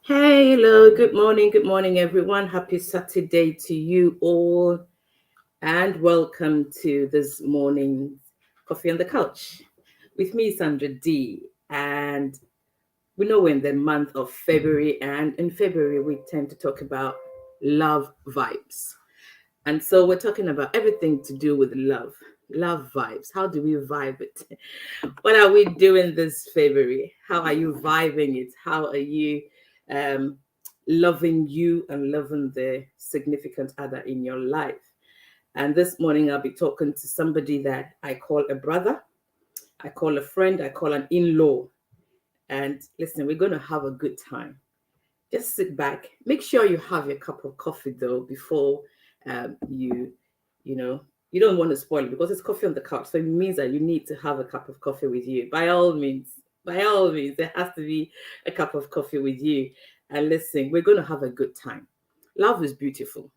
Hello, good morning, everyone. Happy Saturday to you all, and welcome to this morning's Coffee on the Couch with me, Sandra D. And we know we're in the month of February, and in February, we tend to talk about love vibes. And so we're talking about everything to do with love vibes. How do we vibe it? What are we doing this February? How are you vibing it? How are you um, loving you and loving the significant other in your life? And this morning, I'll be talking to somebody that I call a brother, I call a friend, I call an in law. And listen, we're going to have a good time. Just sit back. Make sure you have your cup of coffee though before you, you know, you don't want to spoil it because it's coffee on the couch. So it means that you need to have a cup of coffee with you. By all means, there has to be a cup of coffee with you. And listen, we're going to have a good time. Love is beautiful.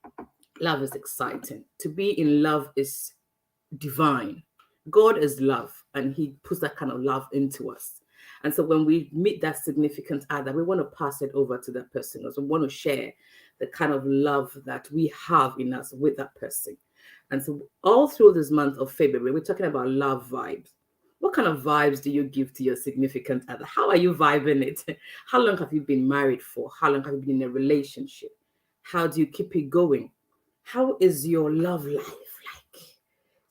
Love is exciting. To be in love is divine. God is love, and He puts that kind of love into us. And so when we meet that significant other, we want to pass it over to that person. Also, we want to share the kind of love that we have in us with that person. And so all through this month of February, we're talking about love vibes. What kind of vibes do you give to your significant other? How are you vibing it? How long have you been married for? How long have you been in a relationship? How do you keep it going? How is your love life like?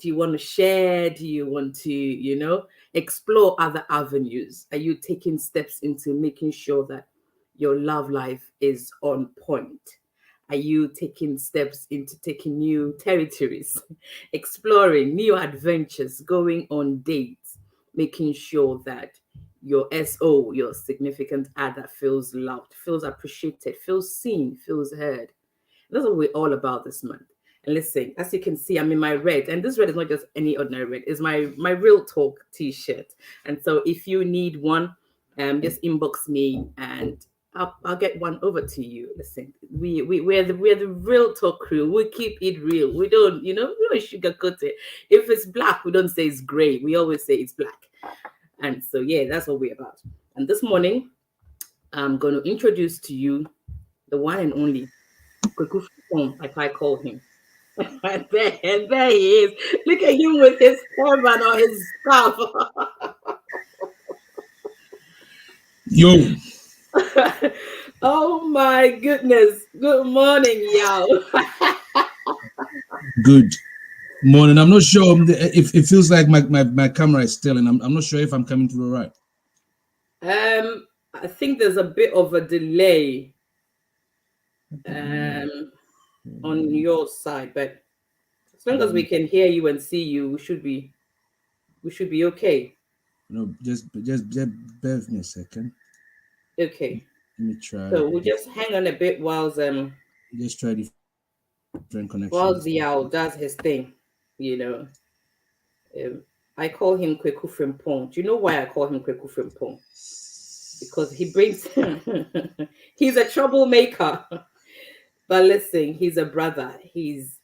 Do you want to share? Do you want to, explore other avenues? Are you taking steps into making sure that your love life is on point? Are you taking steps into taking new territories, exploring new adventures, going on dates, making sure that your SO, your significant other, feels loved, feels appreciated, feels seen, feels heard? That's what we're all about this month. And listen, as you can see, I'm in my red, and this red is not just any ordinary red. It's my real talk T-shirt. And so, if you need one, just inbox me, and I'll get one over to you. Listen, we're the real talk crew. We keep it real. We don't sugarcoat it. If it's black, we don't say it's gray. We always say it's black. And so, yeah, that's what we're about. And this morning, I'm going to introduce to you the one and only Kweku Fupong, like I call him. And there he is. Look at him with his turban or his scarf. Yo, Oh my goodness. Good morning, y'all. good morning. I'm not sure if it feels like my camera is still, and I'm not sure if I'm coming through right. I think there's a bit of a delay um on your side, but as long as we can hear you and see you, we should be okay. No, just bear with me a second. Okay. Let me try. So we'll just hang on a bit Just try different connections. while Ziao does his thing, you know. Um, I call him Kweku Frimpong. Do you know why I call him Kweku Frimpong? Because he brings he's a troublemaker. But listen, he's a brother. He's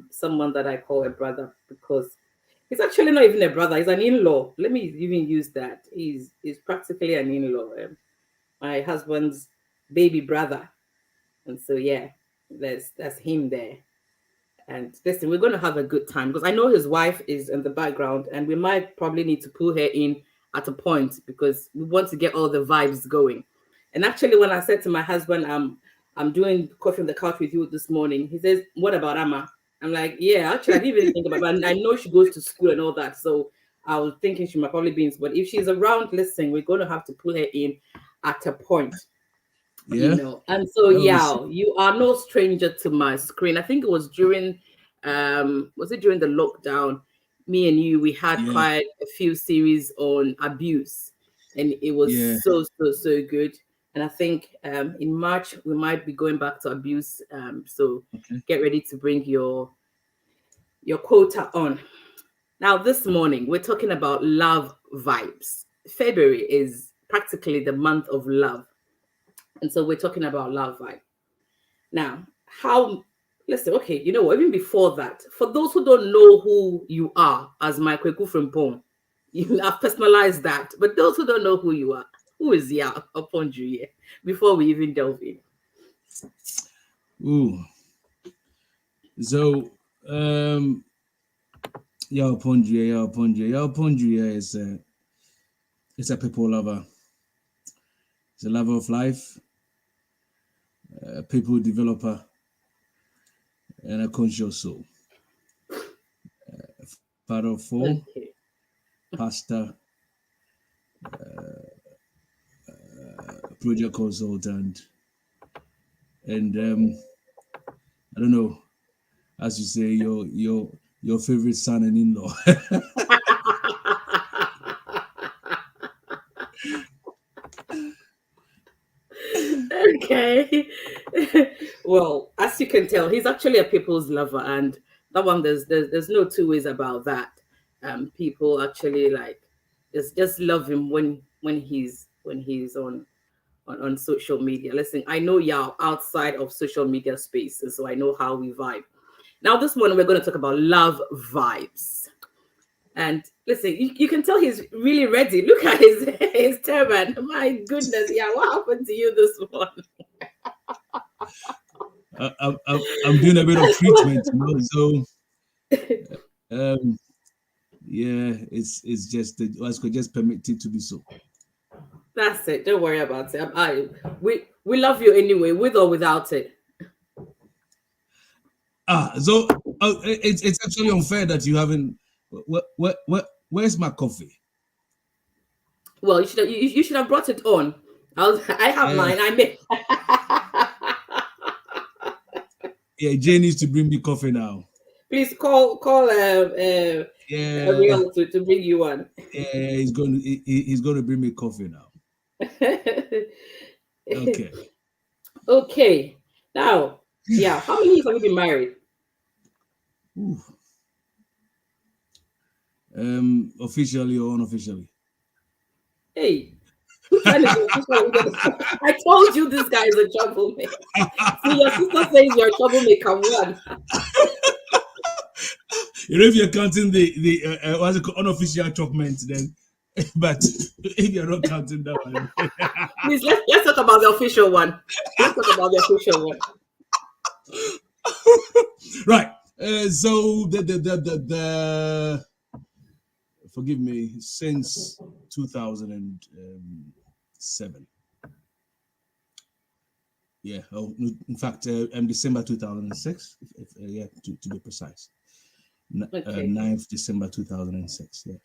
someone that I call a brother because he's actually not even a brother, he's an in-law. Let me even use that. He's practically an in-law. My husband's baby brother. And so yeah, that's him there. And listen, we're going to have a good time because I know his wife is in the background and we might probably need to pull her in at a point because we want to get all the vibes going. And actually, when I said to my husband, I'm doing coffee on the couch with you this morning, he says, "What about Amma?" I'm like, "Yeah, actually, I didn't even think about it. But I know she goes to school and all that. So I was thinking she might probably be in, but if she's around listening, we're going to have to pull her in at a point, Yeah, and so that was yeah, you are no stranger to my screen. I think it was during was it during the lockdown, me and you, we had yeah, quite a few series on abuse, and it was yeah. so good. And I think in March we might be going back to abuse, so Okay. get ready to bring your quota on. Now this morning we're talking about love vibes. February is practically the month of love, and so we're talking about love vibe. Now, how, listen, okay, you know what, even before that, for those who don't know who you are as my Kweku Frimpong, I've personalized that, but those who don't know who you are, Who is Yao Oponjuye? Before we even delve in. Ooh. So, Yao Oponjuye is a people lover. He's a lover of life, a people developer, and a conscious soul. Father of four, Okay. pastor, project consultant, and I don't know, as you say, your favorite son and in-law. Okay. Well, as you can tell, he's actually a people's lover, and that one there's no two ways about that. People actually like just love him when he's on social media. Listen, I know y'all outside of social media spaces, so I know how we vibe. Now, this morning we're going to talk about love vibes. And listen, you can tell he's really ready. Look at his turban. My goodness, yeah, what happened to you this morning? I'm doing a bit of treatment, so um, yeah, it's just the us could just permit it to be so. That's it. Don't worry about it. We love you anyway, with or without it. So it's actually unfair that you haven't. Where's my coffee? Well, you should have brought it on. I have Uh, mine. I made. yeah, Jay needs to bring me coffee now. Please call Yeah, Real to bring you one. yeah, he's going to bring me coffee now. Okay. Okay. Now, yeah, how many years have you been married? Ooh. Officially or unofficially? Hey, which one is official? I told you this guy is a troublemaker. See, your sister says you're a troublemaker. One. If you're counting the what's it called, unofficial document, then, but if you're not counting that one, Please let's talk about the official one. Let's talk about the official one. right. So the forgive me, since 2007. Yeah. Oh, in fact, December 2006. Yeah, to be precise. Okay. 9th December 2006. Yeah.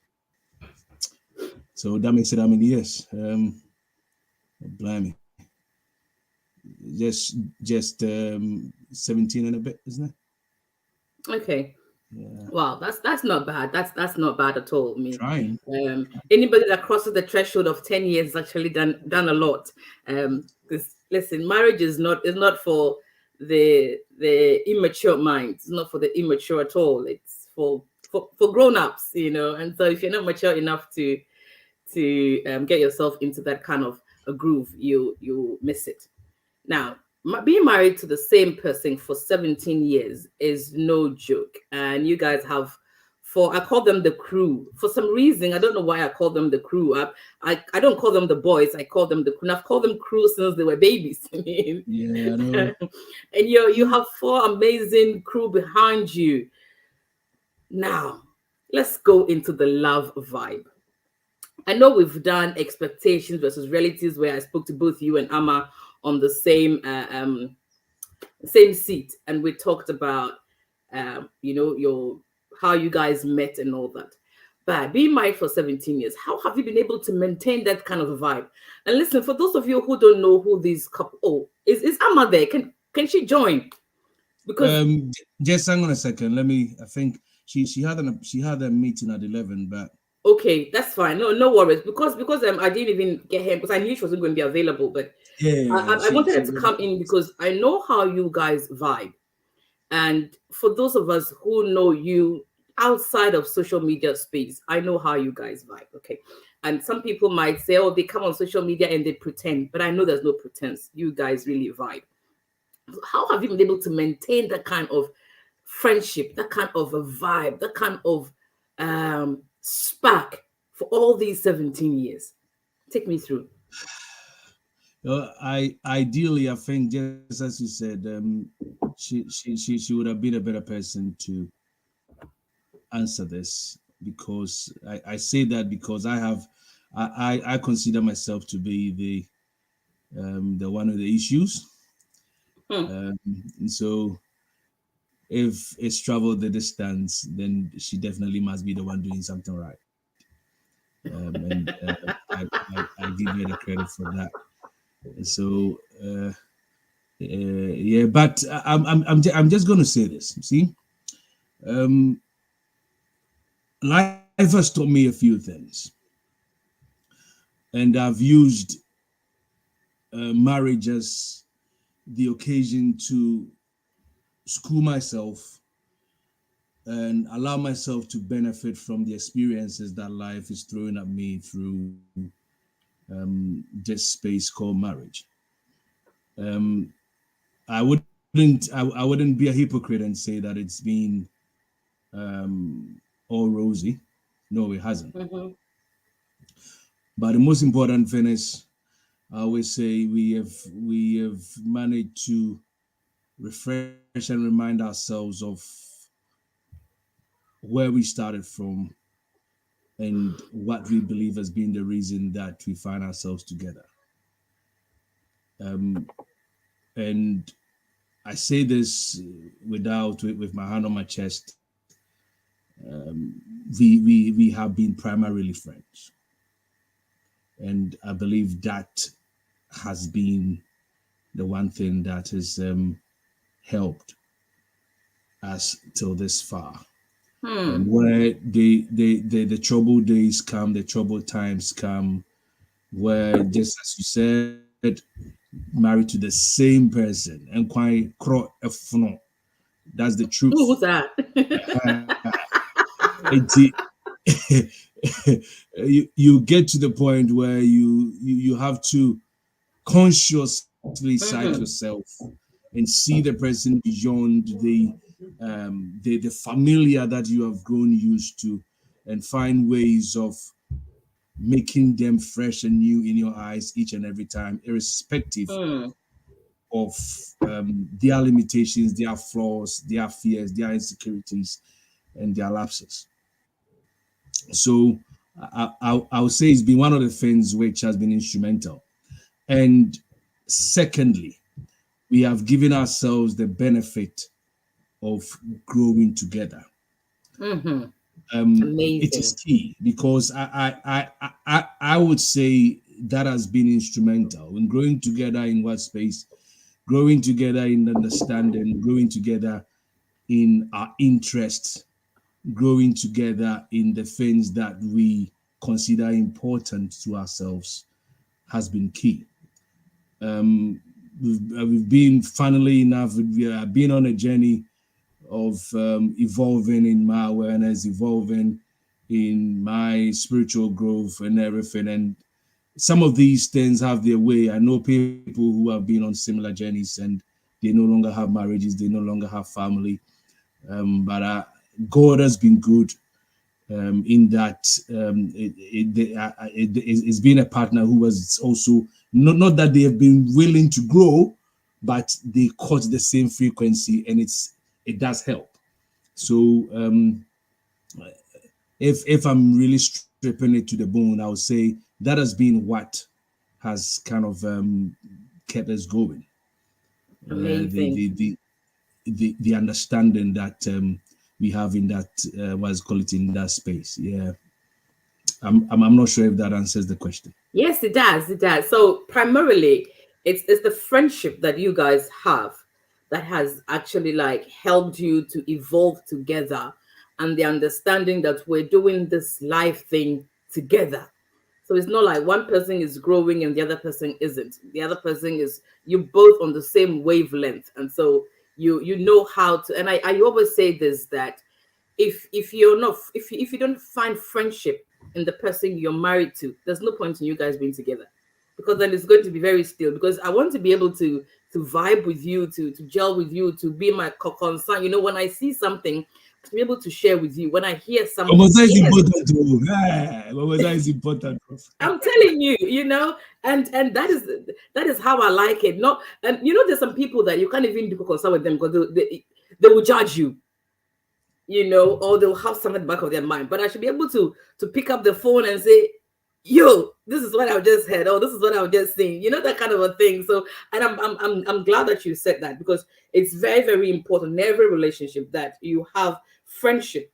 So that makes it how many years? Blimey. Just 17 and a bit, isn't it? Okay. Yeah. Wow, that's not bad. That's not bad at all. I mean, Trying. anybody that crosses the threshold of 10 years has actually done a lot. Because listen, marriage is not for the immature mind. It's not for the immature at all. It's for grown-ups, And so if you're not mature enough to get yourself into that kind of a groove, you miss it. Now, being married to the same person for 17 years is no joke. And you guys have, I call them the crew. For some reason, I don't know why I call them the crew. I don't call them the boys. I call them the crew. And I've called them crew since they were babies. Yeah, I know. And you have 4 amazing crew behind you. Now, let's go into the love vibe. I know we've done expectations versus realities, where I spoke to both you and Amma on the same seat, and we talked about your how you guys met and all that. But being married for 17 years, how have you been able to maintain that kind of a vibe? And listen, for those of you who don't know who these couple, is Amma there? Can she join? Because just hang on a second. I think she had a meeting at 11, but okay, that's fine. No worries. Because I didn't even get here because I knew she wasn't going to be available. But I wanted her to come in because I know how you guys vibe. And for those of us who know you outside of social media space, I know how you guys vibe. Okay. And some people might say, oh, they come on social media and they pretend, but I know there's no pretense. You guys really vibe. How have you been able to maintain that kind of friendship, that kind of a vibe, that kind of spark for all these 17 years? Take me through. I ideally, I think, just as you said, she would have been a better person to answer this, because I say that because I consider myself to be the one of the issues. Hmm. And so if it's traveled the distance, then she definitely must be the one doing something right. And I give her the credit for that. And so yeah, but I'm just going to say this. See, um, life has taught me a few things, and I've used marriage as the occasion to school myself and allow myself to benefit from the experiences that life is throwing at me through this space called marriage. Um, I wouldn't be a hypocrite and say that it's been all rosy. No, it hasn't. Mm-hmm. But the most important thing is, I always say we have managed to refresh and remind ourselves of where we started from and what we believe has been the reason that we find ourselves together. Um, and I say this with my hand on my chest. We have been primarily friends, and I believe that has been the one thing that has helped us till this far. And Hmm. where the troubled days come, the troubled times come, where just as you said, married to the same person and quite that's the truth. Who's that? It- you get to the point where you have to consciously cite Mm-hmm. yourself and see the person beyond the familiar that you have grown used to, and find ways of making them fresh and new in your eyes each and every time, irrespective Hmm. of their limitations, their flaws, their fears, their insecurities, and their lapses. So I would say it's been one of the things which has been instrumental. And secondly, we have given ourselves the benefit of growing together. Mm-hmm. It is Amazing. key because I would say that has been instrumental in growing together in what space, growing together in understanding, growing together in our interests, growing together in the things that we consider important to ourselves has been key. We've been, funnily enough, we have been on a journey of evolving in my awareness, evolving in my spiritual growth and everything. And some of these things have their way. I know people who have been on similar journeys and they no longer have marriages, they no longer have family. But God has been good in that it's been a partner who has also not that they have been willing to grow, but they caught the same frequency, and it does help. So if I'm really stripping it to the bone, I would say that has been what has kind of kept us going. The, Amazing. the the the understanding that we have in that what's called it in that space. Yeah, I'm not sure if that answers the question. Yes, it does. It does. So primarily, it's the friendship that you guys have that has actually like helped you to evolve together, and the understanding that we're doing this life thing together. So it's not like one person is growing and the other person isn't. The other person is, you both on the same wavelength, and so you know how to. And I always say this, that if you're not, if you don't find friendship in the person you're married to, there's no point in you guys being together, because then it's going to be very still. Because I want to be able to vibe with you, to gel with you, to be my concern. You know, when I see something, to be able to share with you when I hear something. That is important too. That is important. I'm telling you, and that is how I like it. Not, and there's some people that you can't even do consult with them because they will judge you, or they'll have something at the back of their mind. But I should be able to pick up the phone and say, yo, this is what I've just heard, or this is what I've just seen, that kind of a thing. So, and I'm glad that you said that, because it's very, very important in every relationship that you have friendship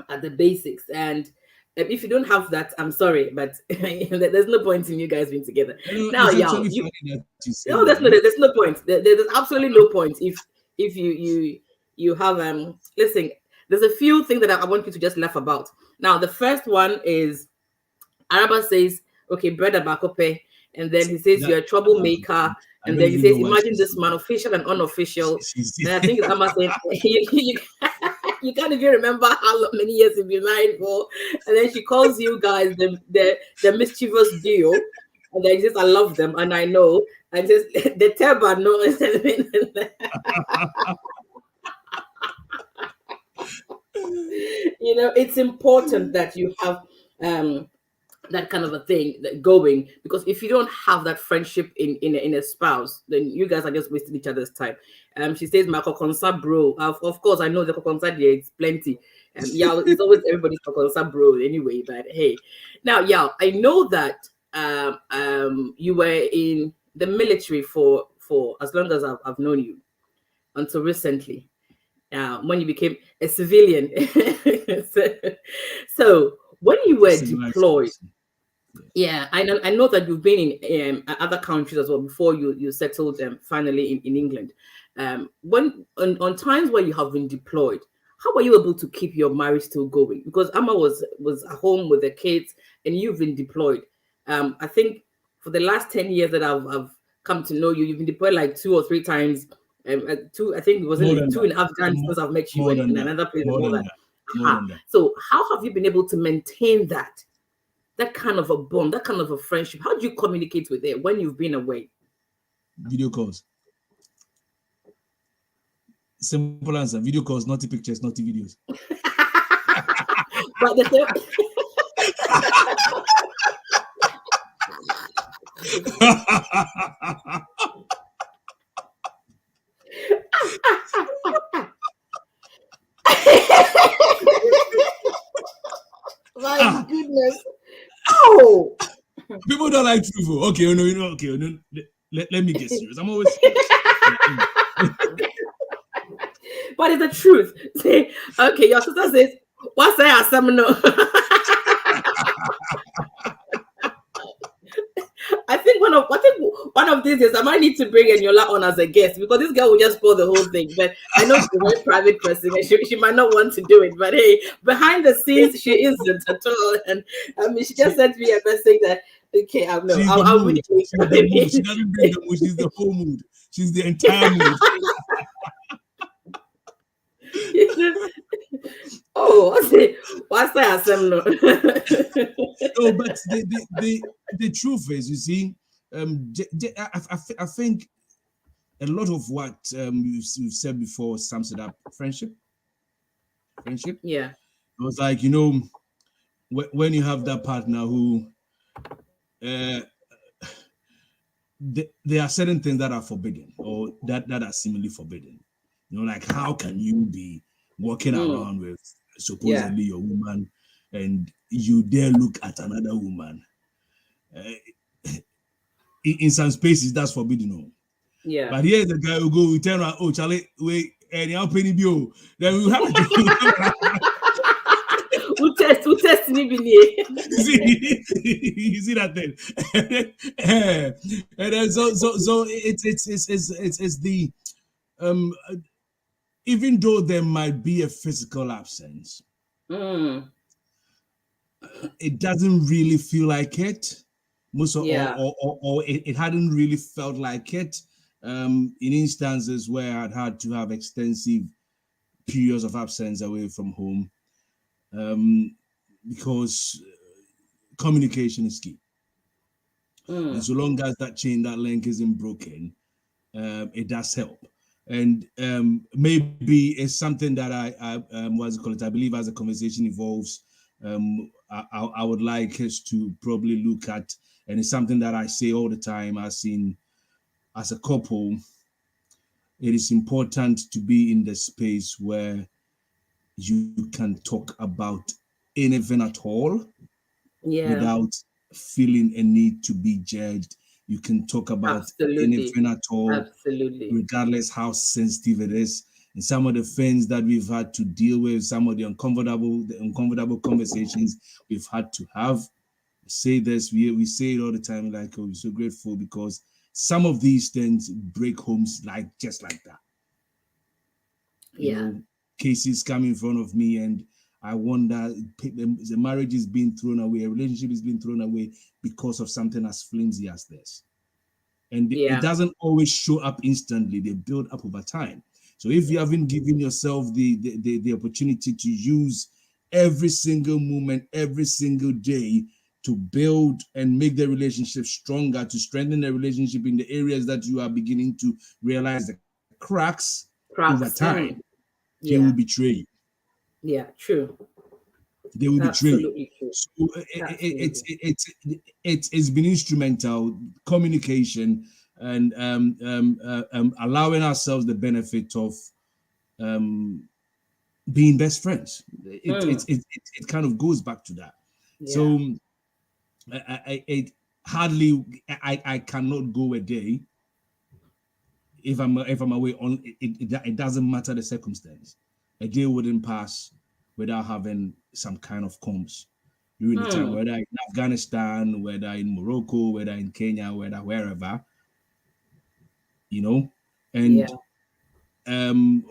at the basics. And if you don't have that, I'm sorry, but there's no point in you guys being together. Now, there's no point. There's absolutely no point if you have listen. There's a few things that I want you to just laugh about. Now, the first one is Araba says, okay, brother Bakope, and then he says you're a troublemaker, and then he says, imagine this man, official and unofficial. And I think Amma said, you can't even remember how many years you've been married for. And then she calls you guys the mischievous duo. And then she says, I love them, and I know. And just the Teba no. It's important that you have that kind of a thing going, because if you don't have that friendship in a spouse, then you guys are just wasting each other's time. She says, my kokonsa bro. Of course, I know the kokonsa there is plenty. Yeah, it's always everybody's kokonsa bro anyway. But hey, now, yeah, I know that you were in the military for as long as I've known you, until recently, when you became a civilian. so when you were deployed. Yeah, I know that you've been in other countries as well before you settled finally in England. When on times where you have been deployed, how were you able to keep your marriage still going? Because Amma was at home with the kids, and you've been deployed. I think for the last 10 years that I've come to know you, you've been deployed like 2 or 3 times. Two, I think it was two in Afghanistan since I've met you, in another place. So how have you been able to maintain that kind of a bond, that kind of a friendship? How do you communicate with it when you've been away? Video calls. Simple answer. Video calls, not the pictures, not the videos. But my goodness. Oh, people don't like truth. Okay, no. Let me get serious. I'm always. But it's the truth. Say, okay, your sister says, "What's that? I think one of these days I might need to bring Eniola on as a guest, because this girl will just spoil the whole thing. But I know she's a very private person, and she might not want to do it. But hey, behind the scenes, she isn't at all. And she just sent me a message that, okay, I'll really. She doesn't bring the mood. She's the whole mood. She's the entire mood. Oh, what's that? No, but the truth is, you see, I think a lot of what you've said before sums it up. Friendship. Yeah. It was like, when you have that partner who there are certain things that are forbidden, or that are seemingly forbidden. Like, how can you be walking around with supposedly your woman, and you dare look at another woman? In some spaces, that's forbidden. Yeah. But here's the guy who go, we turn around, oh, Charlie, wait, and you're penny bill. Then we have to. Who test me? You see that thing? And then so it's the even though there might be a physical absence, it doesn't really feel like it. Or it hadn't really felt like it. In instances where I'd had to have extensive periods of absence away from home, because communication is key. And so long as that chain, that link isn't broken, it does help. And maybe it's something that what's it called? I believe as the conversation evolves, I would like us to probably look at, and it's something that I say all the time, as a couple, it is important to be in the space where you can talk about anything at all without feeling a need to be judged. You can talk about anything at all, regardless how sensitive it is. And some of the things that we've had to deal with, some of the uncomfortable conversations we've had to have. Say this, we say it all the time, like, oh, we're so grateful because some of these things break homes just like that. You know, cases come in front of me and I wonder, the marriage is being thrown away, a relationship is being thrown away because of something as flimsy as this. And it doesn't always show up instantly. They build up over time. So if you haven't given yourself the opportunity to use every single moment, every single day to build and make the relationship stronger, to strengthen the relationship in the areas that you are beginning to realize the cracks over time, they will betray you. Yeah, true. They will betray you. So it's been instrumental communication and allowing ourselves the benefit of being best friends. It kind of goes back to that. So I cannot go a day if I'm away on it doesn't matter the circumstance. A day wouldn't pass without having some kind of comms during the time, whether in Afghanistan, whether in Morocco, whether in Kenya, whether wherever, you know, and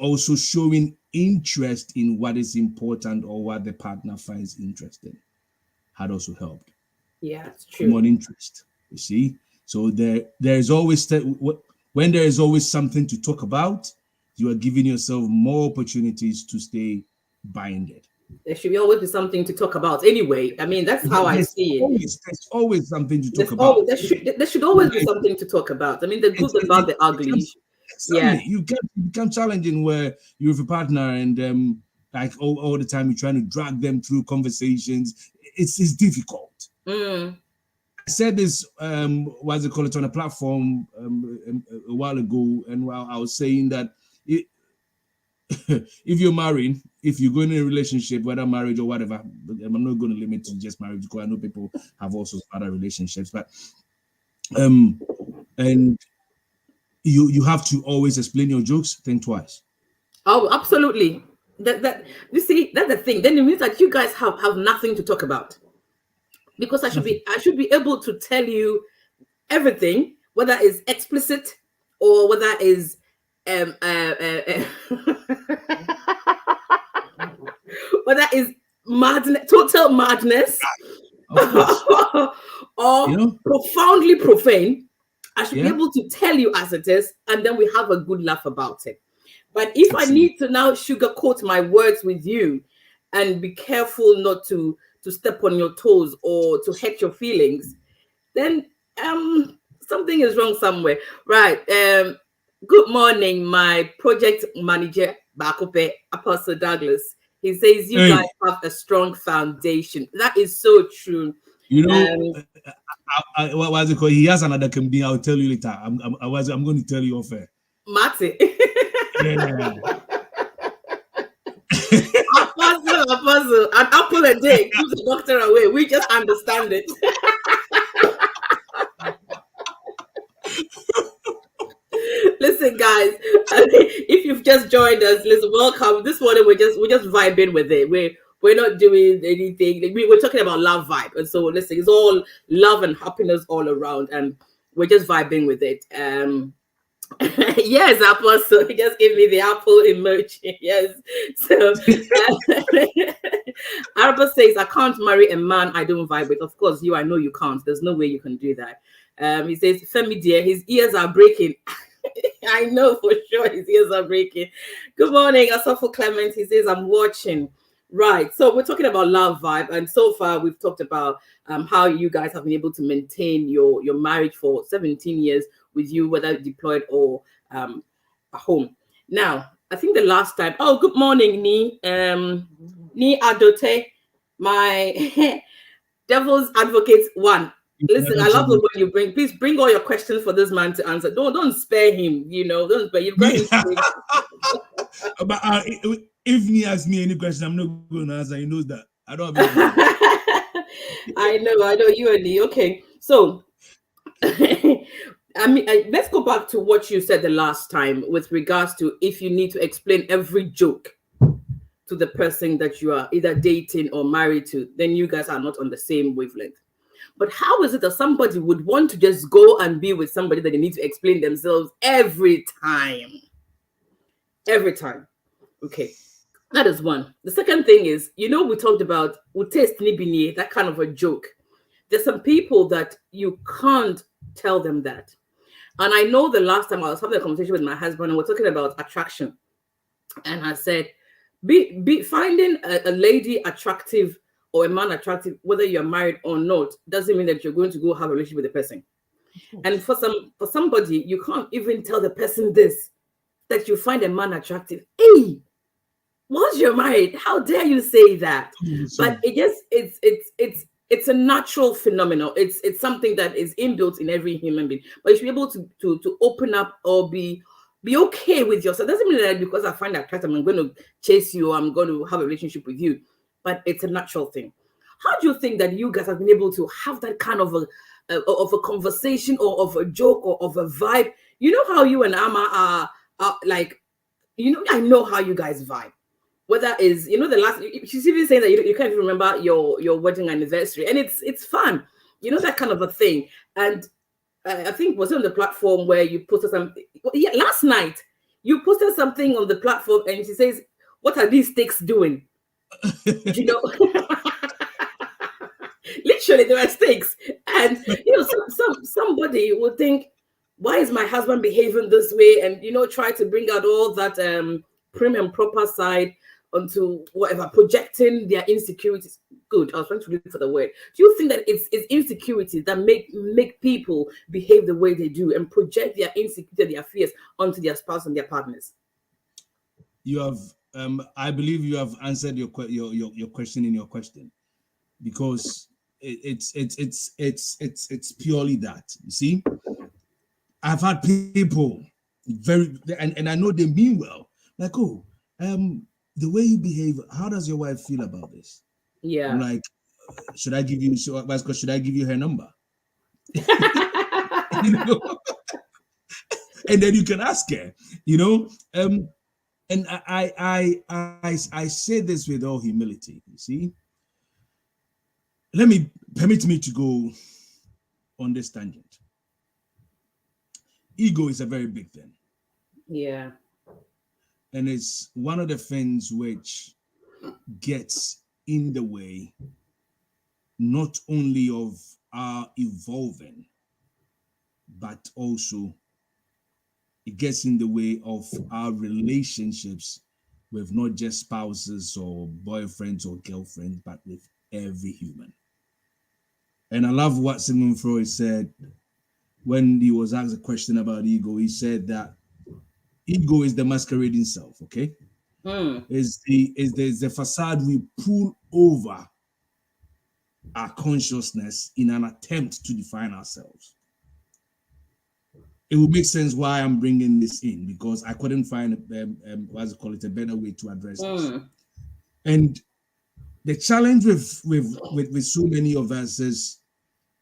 also showing interest in what is important or what the partner finds interesting had also helped. Yeah, it's true. Common interest, you see. So there is always when there is always something to talk about, you are giving yourself more opportunities to stay binded. There should always be something to talk about anyway. I mean, that's how I see it. There's always something to talk about. There should always be something to talk about. I mean, the good, the bad, the ugly. You become challenging where you're with a partner and like all the time you're trying to drag them through conversations. It's difficult. I said this what's it called, on a platform a while ago, and while I was saying that if you're married, if you go in a relationship, whether marriage or whatever, I'm not going to limit to just marriage because I know people have also other relationships, but and you have to always explain your jokes, think twice. Oh, absolutely. That you see, that's the thing. Then it means that you guys have nothing to talk about. Because I should be able to tell you everything, whether it's explicit or whether it's whether it's madness, total madness, or profoundly profane. I should be able to tell you as it is, and then we have a good laugh about it. But if I need to now sugarcoat my words with you and be careful not to step on your toes or to hurt your feelings, then something is wrong somewhere. Right. Good morning, my project manager, Bakope, Apostle Douglas. He says you guys have a strong foundation. That is so true. You know, what was it called? He has another company. I'll tell you later. I'm going to tell you off air. Mate. Apostle, an apple a day keeps the doctor away. We just understand it. Listen, guys, if you've just joined us, listen, welcome. This morning we're just vibing with it. We're not doing anything. We're talking about love vibe, and so listen, it's all love and happiness all around, and we're just vibing with it. Yes, Apostle, he just gave me the apple emoji. Yes. So Araba says, I can't marry a man I don't vibe with. Of course, I know you can't. There's no way you can do that. He says, Femi dear, his ears are breaking. I know for sure his ears are breaking. Good morning, Asafo Clement. He says, I'm watching. Right. So we're talking about love vibe. And so far we've talked about how you guys have been able to maintain your marriage for 17 years with you, whether deployed or at home. Now, I think the last time. Oh, good morning, Ni Adote, my devil's advocate one. Listen, I love the way you bring. Please bring all your questions for this man to answer. Don't spare him. Don't spare. You've got him. But if he asks me any question, I'm not going to answer. He knows that. I don't have I know you and me. Okay, so let's go back to what you said the last time with regards to if you need to explain every joke to the person that you are either dating or married to, then you guys are not on the same wavelength. But how is it that somebody would want to just go and be with somebody that they need to explain themselves every time? Every time. Okay. That is one. The second thing is, we talked about that kind of a joke. There's some people that you can't tell them that. And I know the last time I was having a conversation with my husband and we're talking about attraction. And I said, be finding a lady attractive or a man attractive, whether you're married or not, doesn't mean that you're going to go have a relationship with the person. And for somebody, you can't even tell the person this, that you find a man attractive. Hey, once you're married, how dare you say that? But it's a natural phenomenon. It's something that is inbuilt in every human being. But you should be able to open up or be okay with yourself. It doesn't mean that because I find that attractive, I'm going to chase you, I'm going to have a relationship with you. But it's a natural thing. How do you think that you guys have been able to have that kind of a conversation or of a joke or of a vibe? You know how you and Ama are like, I know how you guys vibe. Whether is the last, she's even saying that you can't even remember your wedding anniversary, and it's fun, that kind of a thing. And I think was on the platform where you posted something. Yeah, last night you posted something on the platform, and she says, "What are these sticks doing?" Literally, there are stakes, and somebody would think, "Why is my husband behaving this way?" And try to bring out all that prim and proper side onto whatever, projecting their insecurities. Good. I was trying to look for the word. Do you think that it's insecurities that make people behave the way they do and project their insecurity, their fears onto their spouse and their partners? You have. I believe you have answered your question in your question, because it's purely that. You see, I've had people and I know they mean well, like, oh, the way you behave, how does your wife feel about this? Yeah. I'm like, should I give you her number? And then you can ask her, and I say this with all humility. You see, permit me to go on this tangent. Ego is a very big thing. Yeah. And it's one of the things which gets in the way, not only of our evolving, but also it gets in the way of our relationships with not just spouses or boyfriends or girlfriends, but with every human. And I love what Sigmund Freud said when he was asked a question about ego. He said that ego is the masquerading self, okay? Is the facade we pull over our consciousness in an attempt to define ourselves. It will make sense why I'm bringing this in, because I couldn't find a better way to address this. And the challenge with so many of us is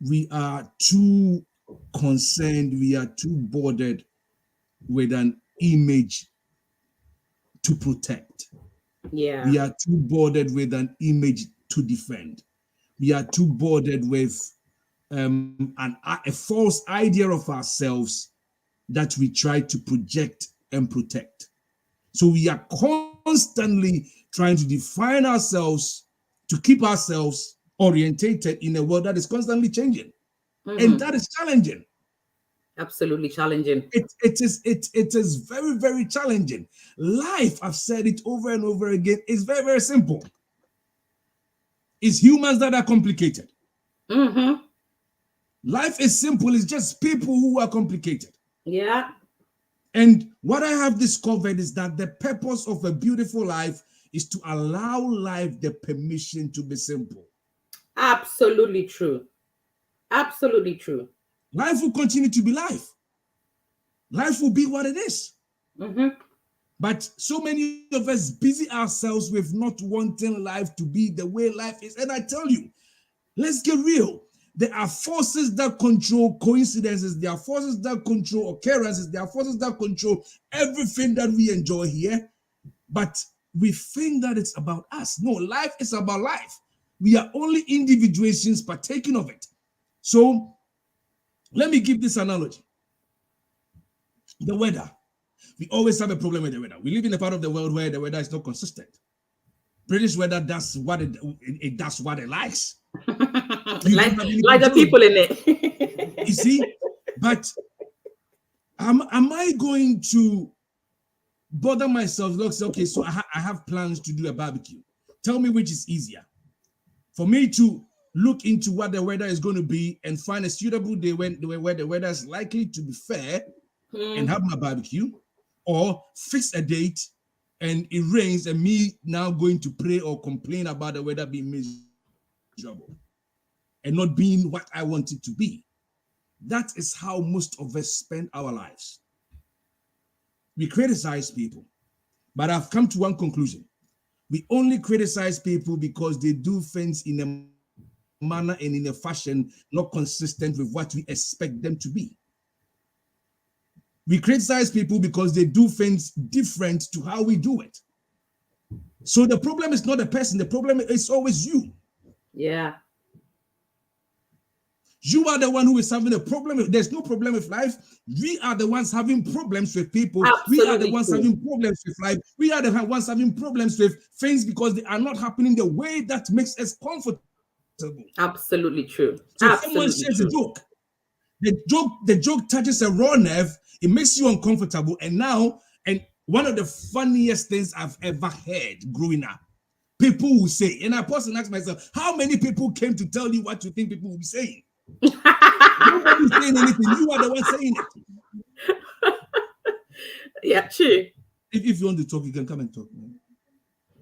we are too concerned, we are too bothered with an image to protect. Yeah. We are too bothered with an image to defend. We are too bothered with a false idea of ourselves that we try to project and protect. So we are constantly trying to define ourselves to keep ourselves orientated in a world that is constantly changing. And that is challenging. Absolutely challenging. It is very, very challenging. Life, I've said it over and over again, is very, very simple. It's humans that are complicated. Life is simple. It's just people who are complicated. Yeah. And what I have discovered is that the purpose of a beautiful life is to allow life the permission to be simple. Absolutely true. Absolutely true. Life will continue to be life. Life will be what it is. Mm-hmm. But so many of us busy ourselves with not wanting life to be the way life is. And I tell you, let's get real. There are forces that control coincidences. There are forces that control occurrences. There are forces that control everything that we enjoy here. But we think that it's about us. No, life is about life. We are only individuations partaking of it. So let me give this analogy. The weather. We always have a problem with the weather. We live in a part of the world where the weather is not consistent. British weather does what it does what it likes. like the people in it. You see, but am I going to bother myself? Look, okay, so I have plans to do a barbecue. Tell me which is easier. For me to look into what the weather is going to be and find a suitable day where the weather is likely to be fair and have my barbecue, or fix a date and it rains and me now going to pray or complain about the weather being miserable and not being what I want it to be. That is how most of us spend our lives. We criticize people, but I've come to one conclusion. We only criticize people because they do things in a manner and in a fashion not consistent with what we expect them to be. We criticize people because they do things different to how we do it. So the problem is not the person. The problem is always you. Yeah. You are the one who is having a problem. There's no problem with life. We are the ones having problems with people. Absolutely we are the ones having problems with life. We are the ones having problems with things because they are not happening the way that makes us comfortable. Absolutely true. So Absolutely someone shares true. a joke. The joke touches a raw nerve. It makes you uncomfortable. And one of the funniest things I've ever heard growing up, people will say, and I pause and ask myself, how many people came to tell you what you think people will be saying? Nobody's saying anything. You are the one saying it. Yeah, true. If you want to talk, you can come and talk.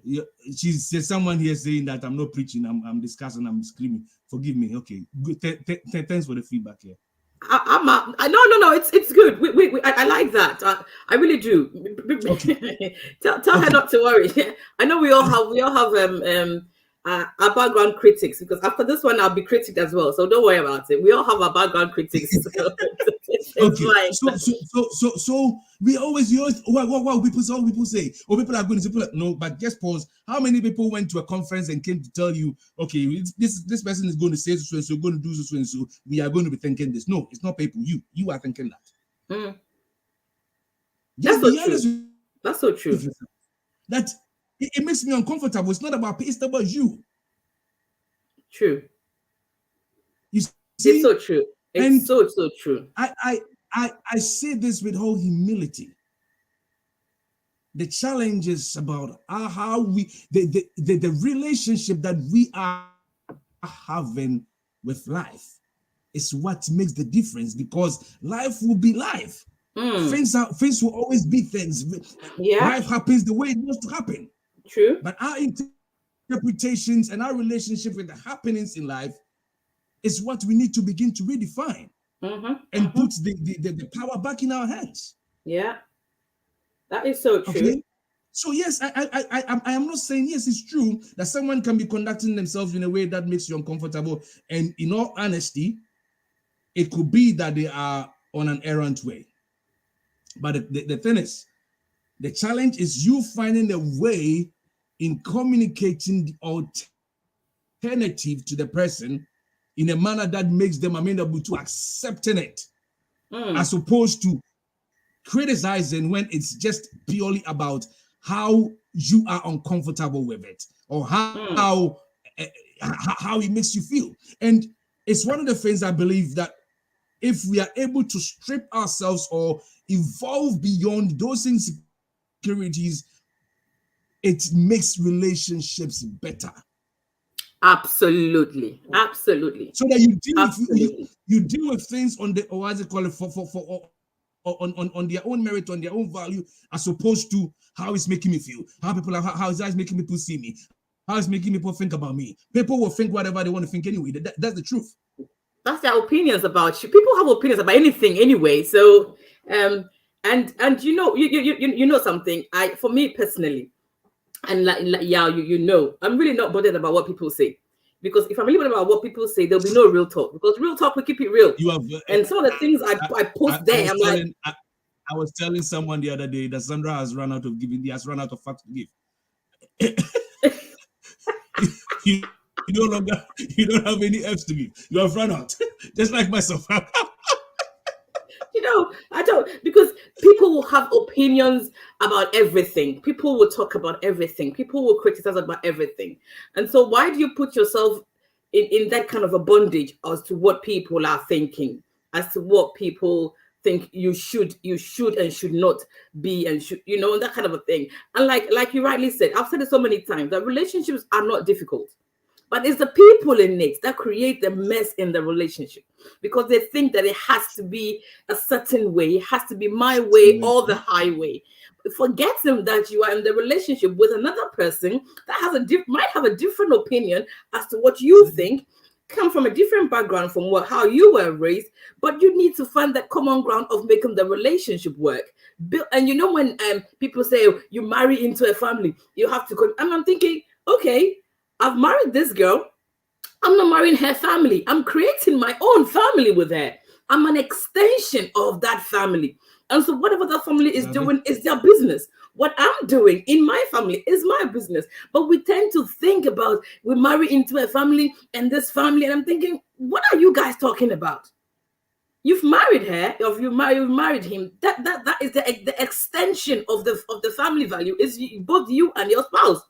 Yeah, there's someone here saying that I'm not preaching, I'm discussing, I'm screaming. Forgive me. Okay, good. Thanks for the feedback here. No, it's good. I like that. I really do. Okay. tell her not to worry. I know we all have our background critics, because after this one I'll be critic as well. So don't worry about it. We all have our background critics. So okay. So we always wow people say, oh, people are going to say, no, but just pause. How many people went to a conference and came to tell you, okay, this person is going to say so and so, going to do so and so, we are going to be thinking this? No, it's not people. You are thinking that. That's so true. That's so true. That it makes me uncomfortable. It's not about it's about you. True. You see? It's so true. It's so true. I say this with whole humility. The challenge is about how we the relationship that we are having with life is what makes the difference, because life will be life. Things will always be things. Yeah. Life happens the way it wants to happen. True. But our interpretations and our relationship with the happenings in life is what we need to begin to redefine and put the power back in our hands. Yeah, that is so true. Okay? So yes, I am not saying yes, it's true that someone can be conducting themselves in a way that makes you uncomfortable, and in all honesty, it could be that they are on an errant way. But the thing is, the challenge is you finding a way in communicating the alternative to the person in a manner that makes them amenable to accepting it, as opposed to criticizing when it's just purely about how you are uncomfortable with it, or how it makes you feel. And it's one of the things I believe that if we are able to strip ourselves or evolve beyond those insecurities, it makes relationships better. Absolutely. So that you deal with things on the, or as they call it, for on their own merit, on their own value, as opposed to how it's making me feel, how is that making people see me, how it's making people think about me. People will think whatever they want to think anyway. That's the truth. That's their opinions about you. People have opinions about anything anyway. So and you know something. For me personally, and you know, I'm really not bothered about what people say. Because if I'm really bothered about what people say, there'll be no real talk. Because real talk, we keep it real. You have, and some of the things I post there, I was telling someone the other day that Sandra has run out of facts to give. you don't have any F's to give. You have run out. Just like myself. I don't, because people will have opinions about everything. People will talk about everything. People will criticize about everything. And so why do you put yourself in that kind of a bondage as to what people are thinking, as to what people think you should and should not be, and should, that kind of a thing. And like you rightly said, I've said it so many times, that relationships are not difficult. But it's the people in it that create the mess in the relationship, because they think that it has to be a certain way. It has to be my way or the highway. Forgetting that you are in the relationship with another person that might have a different opinion as to what you think, come from a different background from how you were raised, but you need to find that common ground of making the relationship work. And when people say, oh, you marry into a family, you have to go. And I'm thinking, okay, I've married this girl. I'm not marrying her family. I'm creating my own family with her. I'm an extension of that family. And so whatever that family is doing is their business. What I'm doing in my family is my business. But we tend to think about, we marry into a family and this family. And I'm thinking, what are you guys talking about? You've married her, or you've married him. That is the extension of the family value, is both you and your spouse.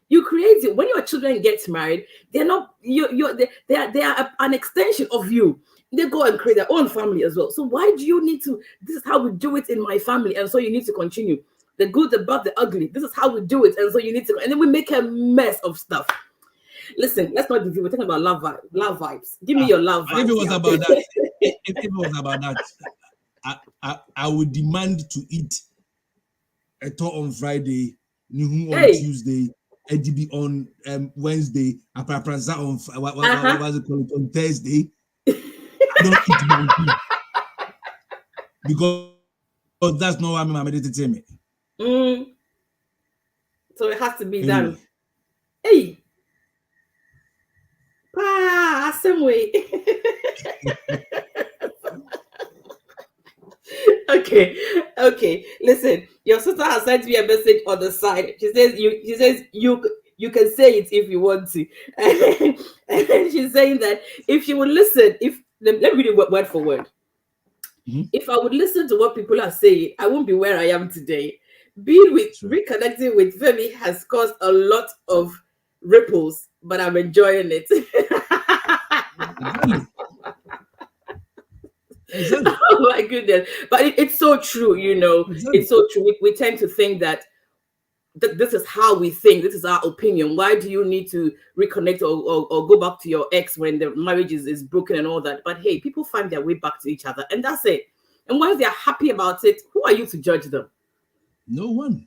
You create it. When your children get married, they're not they are an extension of you. They go and create their own family as well. So why do you need to? This is how we do it in my family, and so you need to continue. The good, the bad, the ugly. This is how we do it, and so you need to. And then we make a mess of stuff. Listen, let's not review. We're talking about love vibes. Give me your love vibes. If it was about that, if it was about that, I would demand to eat a talk on Friday, Nihu on Tuesday, EDB on Wednesday, Apapranza on what was it called, on Thursday. I don't eat monkey because that's not what I'm entertainment. So it has to be done. Hey, some way. Okay. Listen, your sister has sent me a message on the side. She says you can say it if you want to. And then she's saying that if she would listen, let me read it word for word. Mm-hmm. If I would listen to what people are saying, I won't be where I am today. Reconnecting with Femi has caused a lot of ripples, but I'm enjoying it. Exactly. Oh my goodness. But it's so true, Exactly. It's so true. We tend to think that this is how we think, this is our opinion. Why do you need to reconnect or go back to your ex when the marriage is broken and all that? But hey, people find their way back to each other, and that's it. And once they're happy about it, who are you to judge them? No one.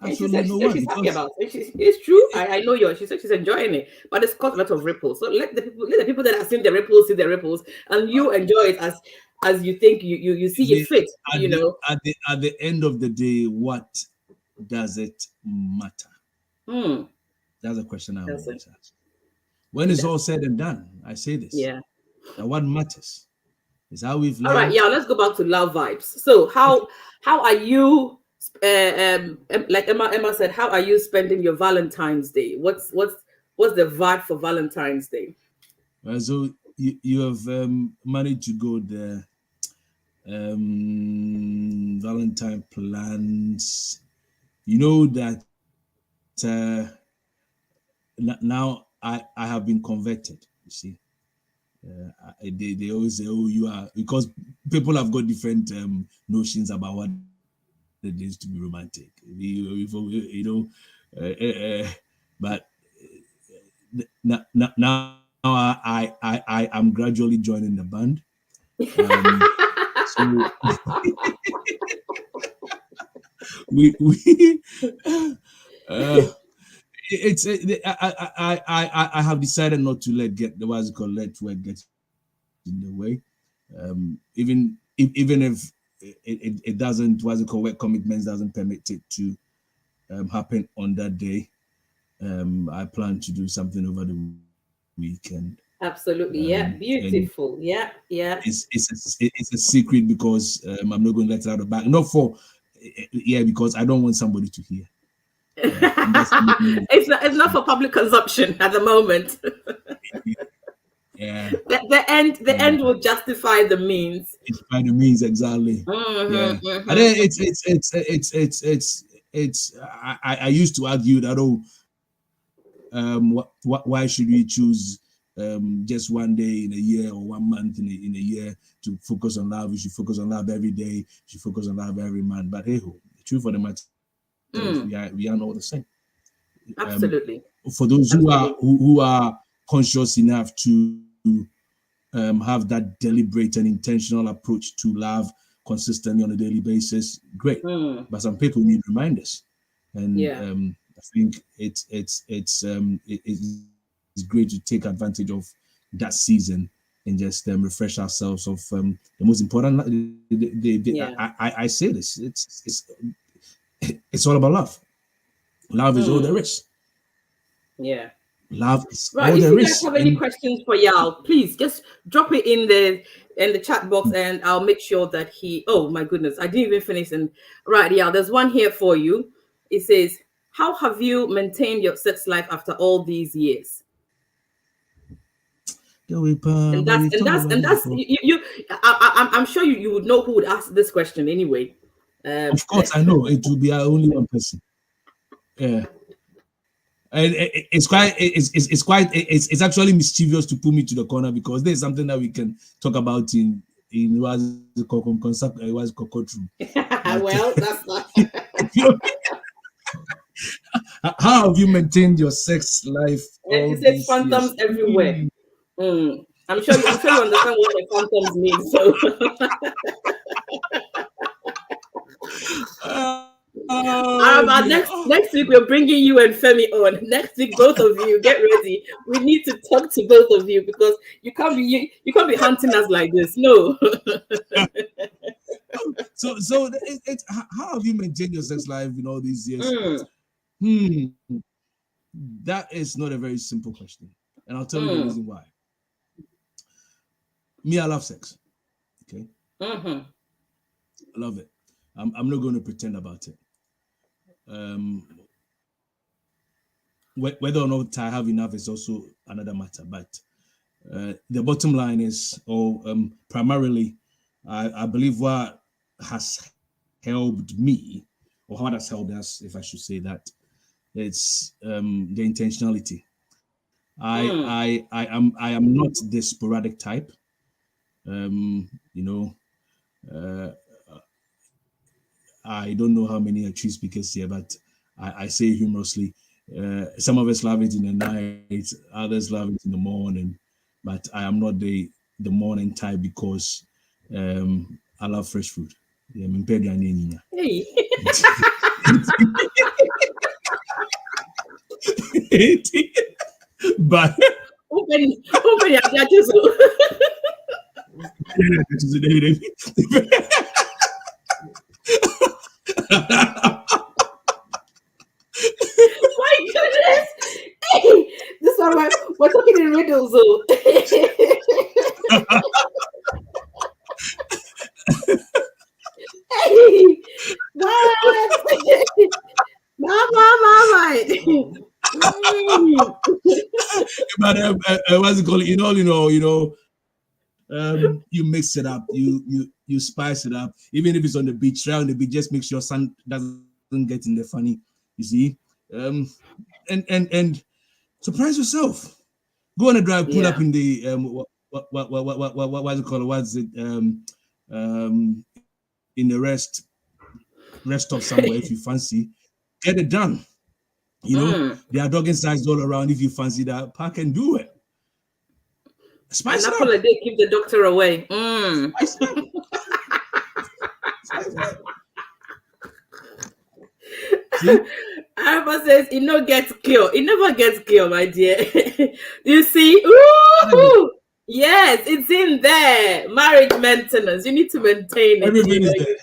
Absolutely no one. She's happy about it. It's true. I know she said she's enjoying it, but it's caused a lot of ripples. So let the people that are seeing the ripples see the ripples, and you enjoy it as you think you see it fit. At the end of the day, what does it matter? That's a question I always ask. When it's all said and done, I say this. Yeah. And what matters is how we've learned. All right. Yeah. Let's go back to love vibes. So how are you? Like Emma said, how are you spending your Valentine's Day? What's the vibe for Valentine's Day? So you have managed to go the Valentine plans. You know that now I have been converted. You see, they always say, "Oh, you are," because people have got different notions about what it is to be romantic, but now I am gradually joining the band. So we I have decided not to let work get in the way. Even if it doesn't work commitments doesn't permit it to happen on that day. I plan to do something over the weekend. Absolutely. Yeah. And Beautiful. Yeah. Yeah. it's a secret because I'm not going to let it out of the bag. Not for because I don't want somebody to hear. It's not for public consumption at the moment. Yeah. The end will justify the means. It's by the means, exactly. Yeah. And then I used to argue that why should we choose just one day in a year or 1 month in a year to focus on love? We should focus on love every day. We should focus on love every month. But hey, the truth of the matter is we are not the same. Absolutely. For those who are conscious enough to have that deliberate and intentional approach to love consistently on a daily basis, great. But some people need reminders, and I think it's great to take advantage of that season and just refresh ourselves of the most important. I say this. It's all about love. Love is all there is. Yeah. Love is right. all If there you guys is. have any questions for Yao, please just drop it in the chat box, and I'll make sure that he. Oh my goodness, I didn't even finish. And right, Yao, there's one here for you. It says, "How have you maintained your sex life after all these years?" And that's you. I'm sure you would know who would ask this question anyway. Of course, I know it will be only one person. Yeah. And it's actually mischievous to put me to the corner because there's something that we can talk about in what's room. Well, that's not. How have you maintained your sex life? It says phantoms everywhere. I'm sure you understand what the phantoms mean. So. Next week we're bringing you and Femi on. Next week, both of you get ready. We need to talk to both of you because you can't be hunting us like this. No. So it's how have you maintained your sex life in all these years? That is not a very simple question, and I'll tell you the reason why. Me, I love sex. Okay. I love it. I'm not going to pretend about it. Whether or not I have enough is also another matter. But the bottom line is, primarily, I believe what has helped me, or what has helped us, if I should say that, it's the intentionality. I am not the sporadic type. I don't know how many are tree speakers here, but I say humorously, some of us love it in the night, others love it in the morning, but I am not the morning type because I love fresh food. Hey. But my goodness. Hey, this one we're talking in riddles, though. Hey, what? Mama. But what's it called? You mix it up, you spice it up. Even if it's on the beach, try on the beach. Just make sure sun doesn't get in the funny. You see, and surprise yourself. Go on a drive, pull up in the what's it called? What's it in the rest stop somewhere if you fancy. Get it done. There are dogging signs all around. If you fancy that, park and do it. Spice An it apple up. a day keep the doctor away. Spice it up. Spice it up. See? Araba says it no gets cure. It never gets cure, my dear. You see? Ooh, yes, it's in there. Marriage maintenance. You need to maintain it. Everything is there.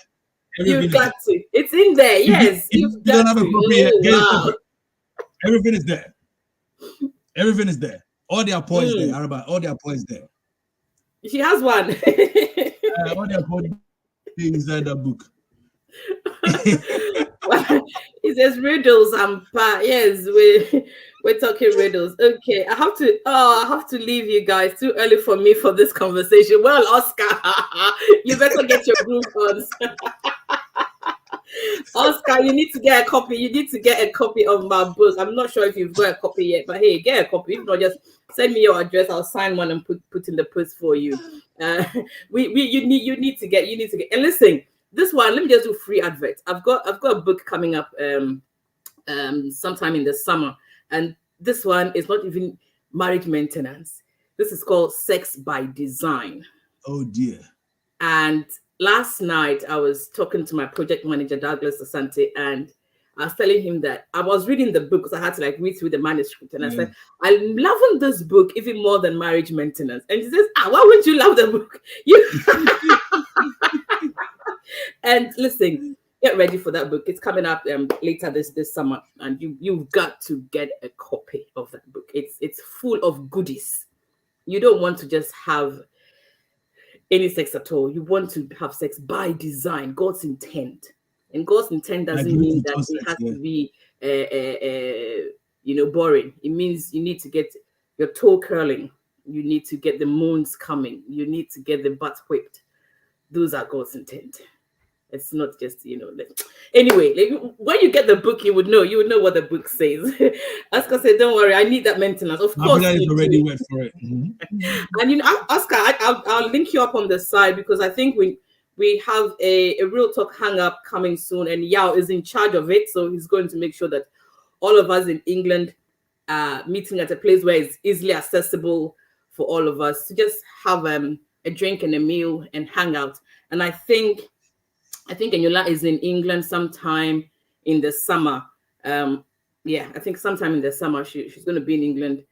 You've got to. It's in there. Yes, If you've you got don't have a to. copy yet, Oh, get a wow. copy. Everything is there. Everything is there. All their points there. Araba, all their points there. She has one. All their points inside that book. It says riddles and yes, we're talking riddles. Okay, I have to leave you guys. Too early for me for this conversation. Well, Oscar, you better get your groove on. Oscar, you need to get a copy. You need to get a copy of my book. I'm not sure if you've got a copy yet, but hey, get a copy. If not, just send me your address. I'll sign one and put in the post for you. You need to get. And listen, this one. Let me just do free advert. I've got a book coming up sometime in the summer, and this one is not even marriage maintenance. This is called Sex by Design. Oh dear. And last night I was talking to my project manager, Douglas Asante, and I was telling him that I was reading the book because I had to read through the manuscript. And I said, I'm loving this book even more than marriage maintenance. And he says, why wouldn't you love the book? And listen, get ready for that book. It's coming up later this summer, and you've got to get a copy of that book. It's full of goodies. You don't want to just have any sex at all. You want to have sex by design, God's intent. And God's intent doesn't mean that it has to be boring. It means you need to get your toe curling. You need to get the moons coming. You need to get the butt whipped. Those are God's intent. It's not just, Anyway, when you get the book, you would know what the book says. Oscar said, don't worry, I need that maintenance. Of course. Is already wet for it. Mm-hmm. And Oscar, I'll link you up on the side because I think we have a Real Talk hang up coming soon, and Yao is in charge of it. So he's going to make sure that all of us in England meeting at a place where it's easily accessible for all of us to just have a drink and a meal and hang out. And I think Eniola is in England sometime in the summer. I think sometime in the summer she's going to be in England.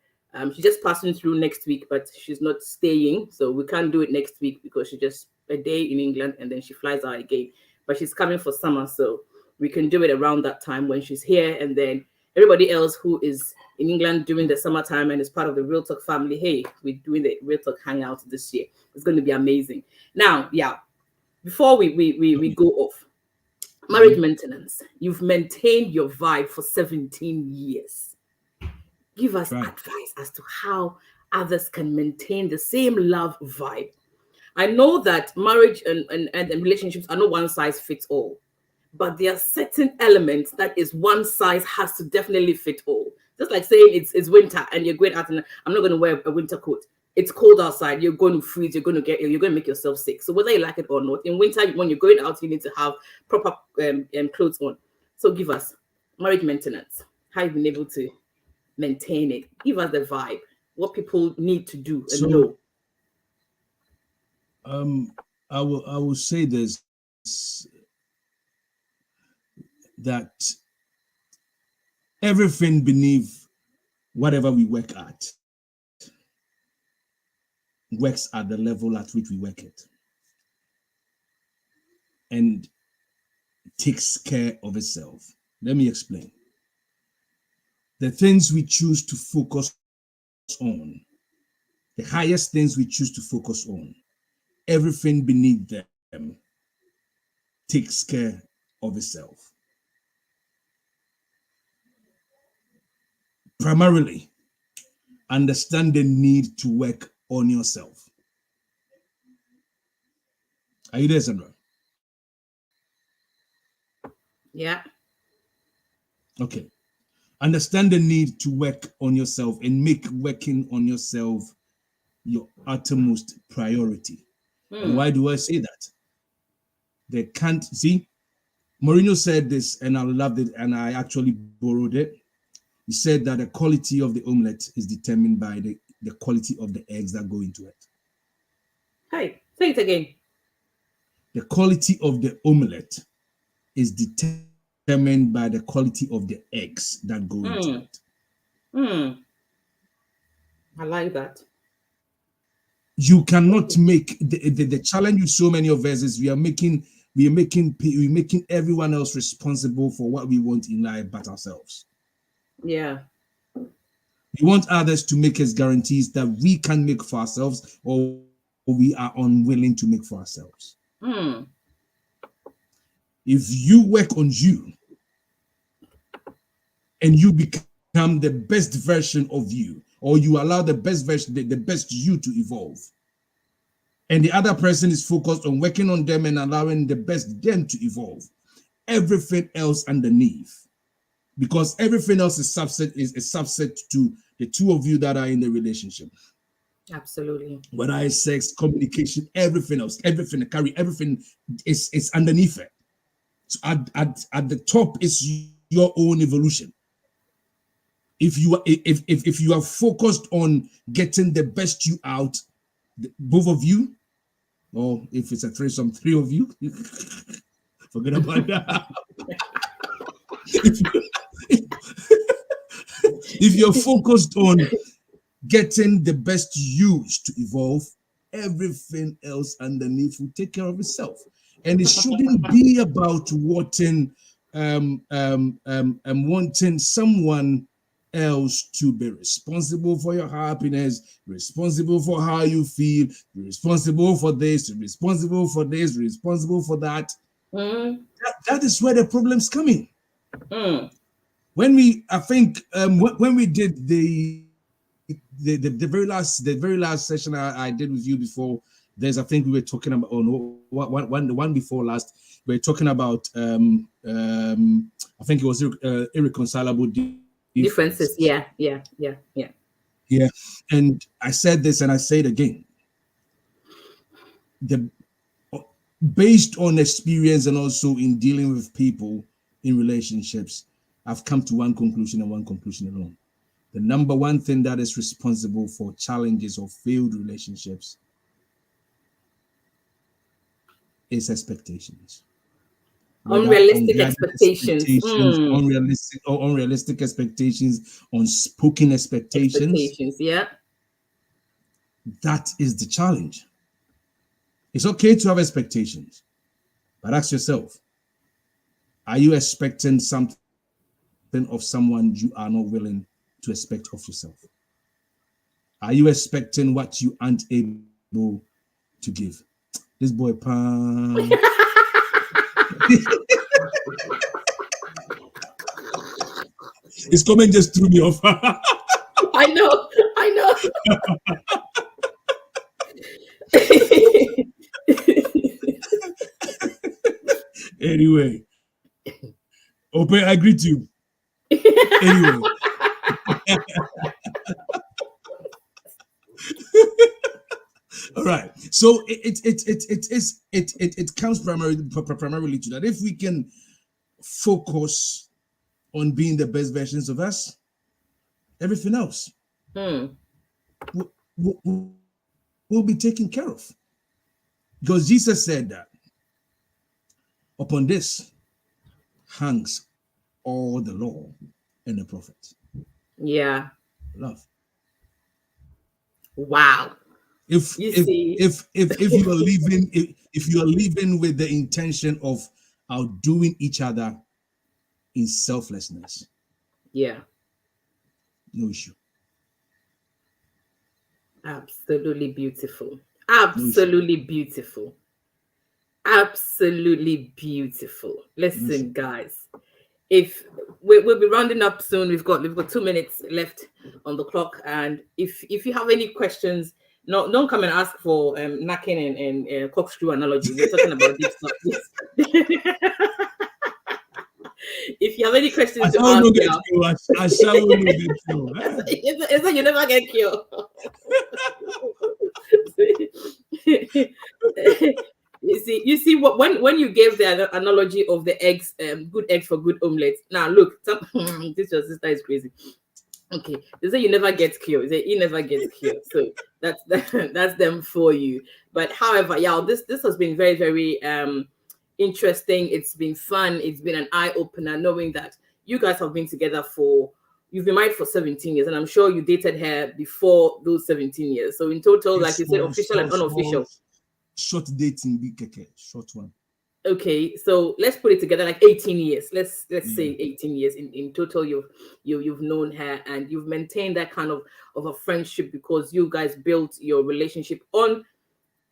She's just passing through next week, but she's not staying, so we can't do it next week because she's just a day in England and then she flies out again. But she's coming for summer, so we can do it around that time when she's here. And then everybody else who is in England during the summertime and is part of the Real Talk family, hey, we're doing the Real Talk hangout this year. It's going to be amazing. Now, before we go off, marriage maintenance. You've maintained your vibe for 17 years. Give us advice as to how others can maintain the same love vibe. I know that marriage and relationships are not one size fits all, but there are certain elements that is one size has to definitely fit all. Just like saying it's winter and you're going out and I'm not going to wear a winter coat. It's cold outside. You're going to freeze. You're going to get ill. You're going to make yourself sick. So whether you like it or not, in winter, when you're going out, you need to have proper clothes on. So give us marriage maintenance. How you've been able to maintain it. Give us the vibe. What people need to do and know. I will say this, that everything beneath whatever we work at works at the level at which we work it and takes care of itself. Let me explain. The things we choose to focus on, the highest things we choose to focus on, everything beneath them takes care of itself. Primarily, understand the need to work on yourself. Are you there, Sandra? Yeah. Okay. Understand the need to work on yourself and make working on yourself your uttermost priority. And why do I say that? They can't see. Mourinho said this, and I loved it, and I actually borrowed it. He said that the quality of the omelette is determined by the the quality of the eggs that go into it. Hey, say it again. The quality of the omelette is determined by the quality of the eggs that go into it. I like that. You cannot make the challenge with so many of us is we are making everyone else responsible for what we want in life but ourselves. Yeah. We want others to make us guarantees that we can make for ourselves or we are unwilling to make for ourselves. If you work on you and you become the best version of you, or you allow the best version, the best you to evolve, and the other person is focused on working on them and allowing the best them to evolve, everything else underneath, because everything else is a subset to the two of you that are in the relationship. Absolutely. Whether it's sex, communication, everything else, everything, carry everything is underneath it. So at the top is your own evolution. If you are focused on getting the best you out, both of you, or if it's a threesome, three of you, forget about that. If you're focused on getting the best you to evolve, everything else underneath will take care of itself. And it shouldn't be about wanting someone else to be responsible for your happiness, responsible for how you feel, responsible for this, responsible for this, responsible for that. That is where the problems come in. When we did the very last session I did with you before, I think we were talking about the one before last. We were talking about I think it was irreconcilable differences. Yeah. And I said this and I say it again. Based on experience and also in dealing with people in relationships, I've come to one conclusion and one conclusion alone. The number one thing that is responsible for challenges or failed relationships is expectations. Unrealistic expectations. Unrealistic expectations, unspoken expectations. Yeah. That is the challenge. It's okay to have expectations, but ask yourself, are you expecting something of someone you are not willing to expect of yourself? Are you expecting what you aren't able to give? This boy, Pam. His comment just threw me off. I know. Anyway, Ope, I greet you. Anyway. All right. So it comes primarily to that. If we can focus on being the best versions of us, everything else will be taken care of. Because Jesus said that upon this hangs all the law and the prophets. Yeah. Love. Wow. If you are living with the intention of outdoing each other in selflessness, yeah, no issue. Absolutely beautiful. Absolutely beautiful. Absolutely beautiful. Listen, guys, if we'll be rounding up soon, we've got 2 minutes left on the clock, and if you have any questions, don't come and ask for knacking and corkscrew analogy. We're talking about deep stuff. If you have any questions to ask, I shall not get you. It's like you never get killed. You see what when you gave the analogy of the eggs, good eggs for good omelets. Now look, this your sister is crazy. Okay, they say you never get cured. They say you never get cured. So that's that's them for you. But however, yeah, this has been very very interesting. It's been fun. It's been an eye opener knowing that you guys have been together for you've been married for 17 years, and I'm sure you dated her before those 17 years. So in total, like you said, official and unofficial. Short dating, big keke, short one. Okay, so let's put it together like 18 years. Let's say 18 years in total. You've known her and you've maintained that kind of a friendship because you guys built your relationship on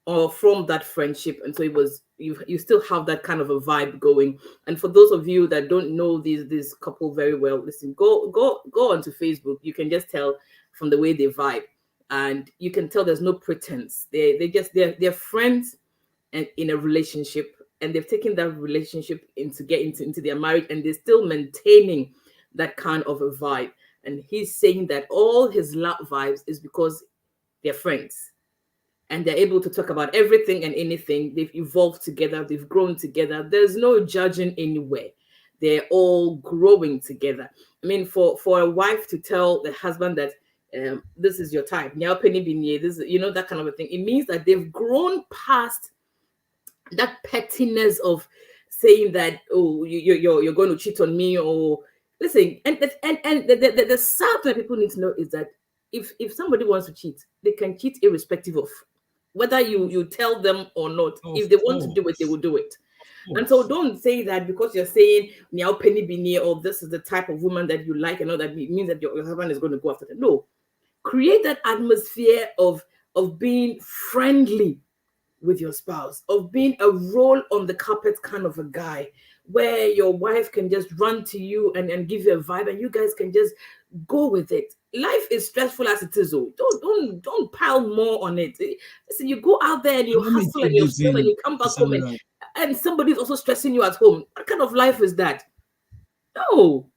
or from that friendship, and so it was you still have that kind of a vibe going. And for those of you that don't know this couple very well, listen, go onto Facebook. You can just tell from the way they vibe, and you can tell there's no pretense. They're friends and in a relationship, and they've taken that relationship into their marriage, and they're still maintaining that kind of a vibe. And he's saying that all his love vibes is because they're friends and they're able to talk about everything and anything. They've evolved together, they've grown together. There's no judging anywhere. They're all growing together. I mean, for a wife to tell the husband that this is your type, this, that kind of a thing, it means that they've grown past that pettiness of saying that, oh, you're going to cheat on me, or listen. And the sad thing people need to know is that if somebody wants to cheat, they can cheat irrespective of whether you tell them or not. If they want to do it, they will do it. And so don't say that because you're saying Niao Penny Bini, or this is the type of woman that you like, and all that means that your husband is going to go after them. No. Create that atmosphere of being friendly with your spouse, of being a roll on the carpet kind of a guy, where your wife can just run to you and give you a vibe, and you guys can just go with it. Life is stressful as it is. Don't pile more on it. Listen, you go out there and you hustle and you steal and you come back home and somebody's also stressing you at home. What kind of life is that? No,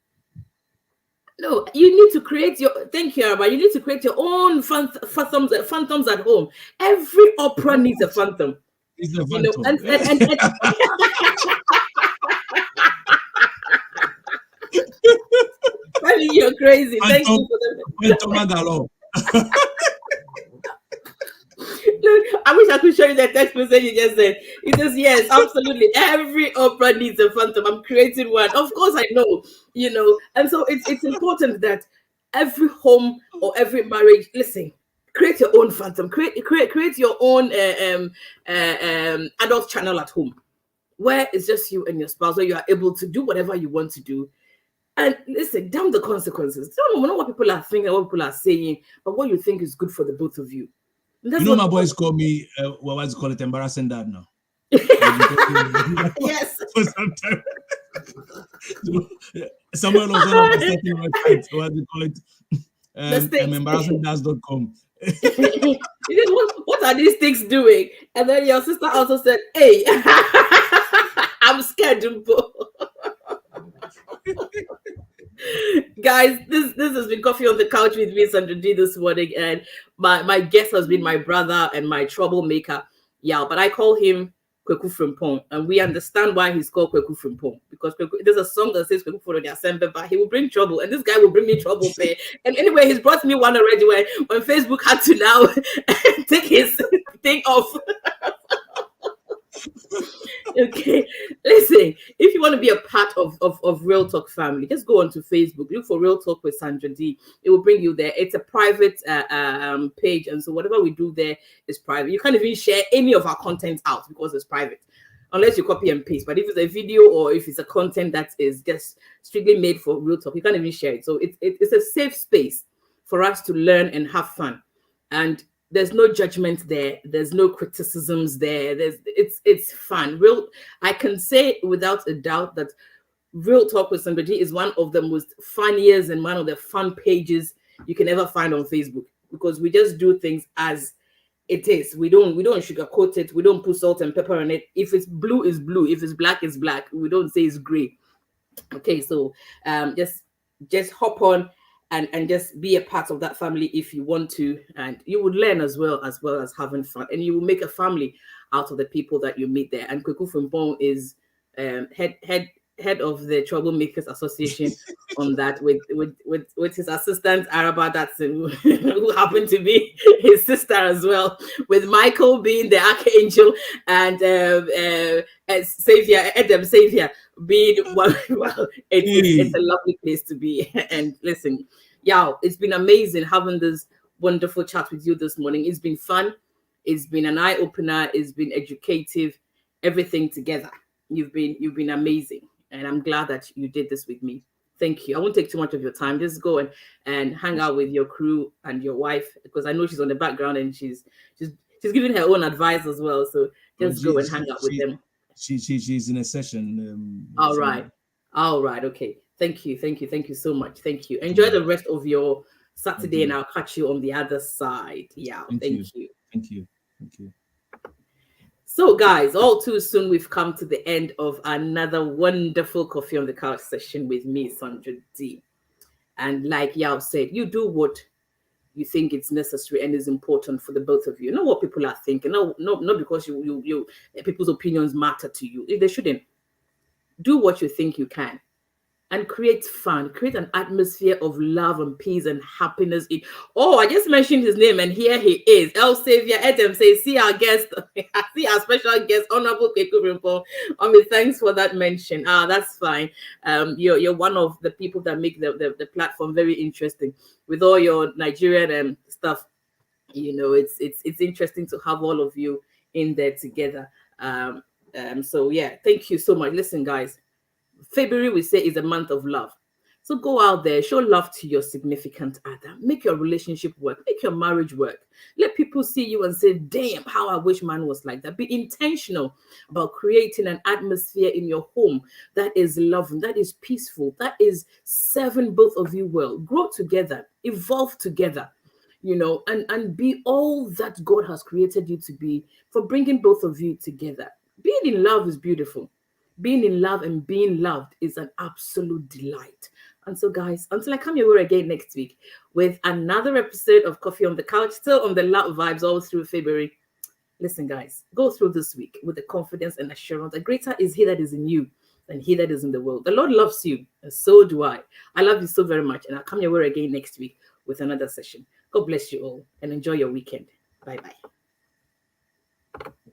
you need to create your. Thank you, Araba. You need to create your own phantoms at home. Every opera needs a phantom. It's a phantom. I mean, you're crazy. Thank you for the. Look, I wish I could show you the text message you just said. It says, yes, absolutely. Every opera needs a phantom. I'm creating one. Of course, I know, And so it's important that every home or every marriage, listen, create your own phantom. Create your own adult channel at home, where it's just you and your spouse, where you are able to do whatever you want to do. And listen, damn the consequences. Don't know what people are thinking, what people are saying, but what you think is good for the both of you. My boys call me, what do you call it, embarrassing dad now. Yes. For some time. Someone was on a certain website, what do you call it? Embarrassingdads.com. What are these things doing? And then your sister also said, hey, I'm scared, Jumbo. Guys, this has been Coffee on the Couch with me, Sandra D, this morning, and my guest has been my brother and my troublemaker, but I call him Kweku Frimpong, and we understand why he's called Kweku Frimpong, because there's a song that says Kweku for the assembly, but he will bring trouble, and this guy will bring me trouble. And anyway, he's brought me one already when Facebook had to now take his thing off. Okay, listen, if you want to be a part of Real Talk family, just go onto Facebook, look for Real Talk with Sandra D. It will bring you there. It's a private page, and so whatever we do there is private. You can't even share any of our content out because it's private, unless you copy and paste. But if it's a video or if it's a content that is just strictly made for Real Talk, you can't even share it. So it's a safe space for us to learn and have fun, and there's no judgment there. There's no criticisms there. It's fun. I can say without a doubt that Real Talk with somebody is one of the most funniest and one of the fun pages you can ever find on Facebook, because we just do things as it is. We don't sugarcoat it. We don't put salt and pepper on it. If it's blue, it's blue. If it's black, it's black. We don't say it's gray. Okay, so just hop on and just be a part of that family if you want to, and you would learn as well as having fun, and you will make a family out of the people that you meet there. And Kweku Frimpong is head head of the Troublemakers Association on that with his assistant Araba Datsun, who happened to be his sister as well, with Michael being the archangel and Savior Adam Savior being well. It's a lovely place to be. And listen, yeah, it's been amazing having this wonderful chat with you this morning. It's been fun. It's been an eye opener. It's been educative. Everything together. You've been amazing, and I'm glad that you did this with me. Thank you. I won't take too much of your time. Just go and hang out with your crew and your wife, because I know she's on the background and she's giving her own advice as well. So just go and hang out with them. She's in a session. All right. Okay. Thank you so much. Thank you. Enjoy the rest of your Saturday, and I'll catch you on the other side. Yeah. Thank you. So, guys, all too soon, we've come to the end of another wonderful Coffee on the Couch session with me, Sandra D. And like Yao said, you do what you think it's necessary and is important for the both of you. Not what people are thinking. No, not because you people's opinions matter to you. They shouldn't. Do what you think you can. And create fun, create an atmosphere of love and peace and happiness. I just mentioned his name, and here he is. El Savior Edem says, see our guest, see our special guest, Honorable Kweku Frimpong. Thanks for that mention. That's fine. You're one of the people that make the platform very interesting. With all your Nigerian stuff, it's interesting to have all of you in there together. So yeah, thank you so much. Listen, guys. February, we say, is a month of love. So go out there, show love to your significant other. Make your relationship work. Make your marriage work. Let people see you and say, damn, how I wish man was like that. Be intentional about creating an atmosphere in your home that is loving, that is peaceful, that is serving both of you well. Grow together, evolve together, and be all that God has created you to be, for bringing both of you together. Being in love is beautiful. Being in love and being loved is an absolute delight. And so, guys, until I come your way again next week with another episode of Coffee on the Couch, still on the love vibes all through February. Listen, guys, go through this week with the confidence and assurance that greater is he that is in you than he that is in the world. The Lord loves you, and so do I. I love you so very much, and I'll come your way again next week with another session. God bless you all, and enjoy your weekend. Bye-bye.